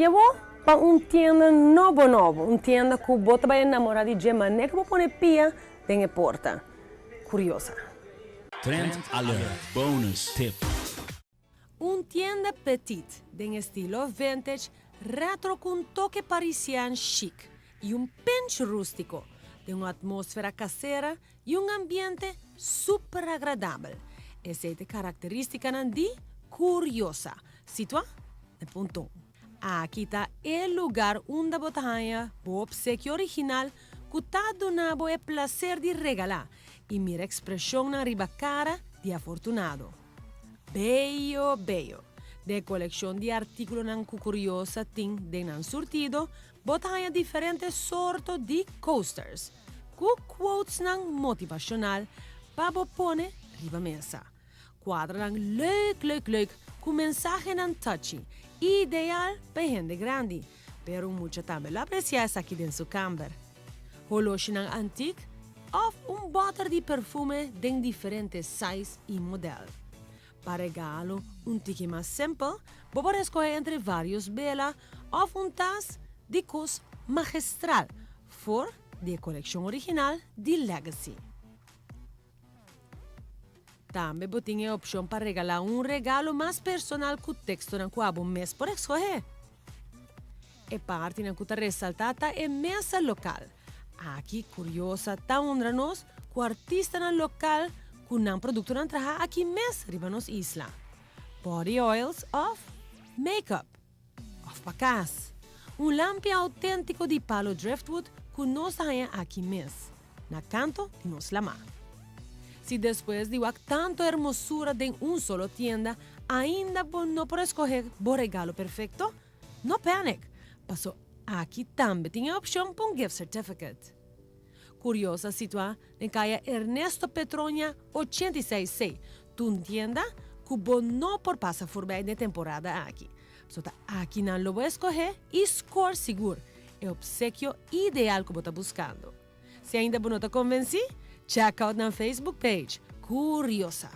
Eu vou para tienda novo, tienda que você vai enamorar de gente, nem que vou pôr pia, tem a porta. Curiosa. Trend Alert Bonus Tip. Tienda petite, de estilo vintage, retro com toque parisiano chic e pinch rústico, de uma atmosfera caseira e ambiente super agradável. Essa é a característica de curiosa, situa de ponto. Aqui está o lugar onde você ganha o obsequio original que está donando o prazer de regalar e mira a expressão na riba cara de afortunado. Bello. De colección de artículos curiosa ting de surtido, botanya diferentes sortos de coasters, com quotes motivacional para pone riba mesa. Quadra leuk, com mensagem touchy, ideal para gente grande, pero mucha também la aprecias aqui dentro su camper. Holoshi antique, of botter de perfume de diferentes size e modelo. Para regalo, tique mais simple, pode escolher entre vários bela ou tas de cos magistral, for de coleção original de Legacy. Também tem a opção para regalar regalo mais personal com texto na qual o mês por escolher. E parte na que ressaltada é mesa local. Aqui, curiosa, tá honra nós com artista local com produto na traja aqui mês riba nos isla. Body oils of makeup of pacas. Lampi autêntico de palo driftwood que nos ganha aqui mês. Na canto de nos lama. Se depois de tanto hermosura de solo tienda, ainda não por escolher o regalo perfeito, no panic. Passou aqui também tem a opção para gift certificate. Curiosa situação na calle Ernesto Petronia 86C, tienda que não por passar por bem de temporada aqui. Aqui não lo vou escolher e score seguro. É o obsequio ideal que você está buscando. Se ainda não está convencido, check out na Facebook page Curiosa.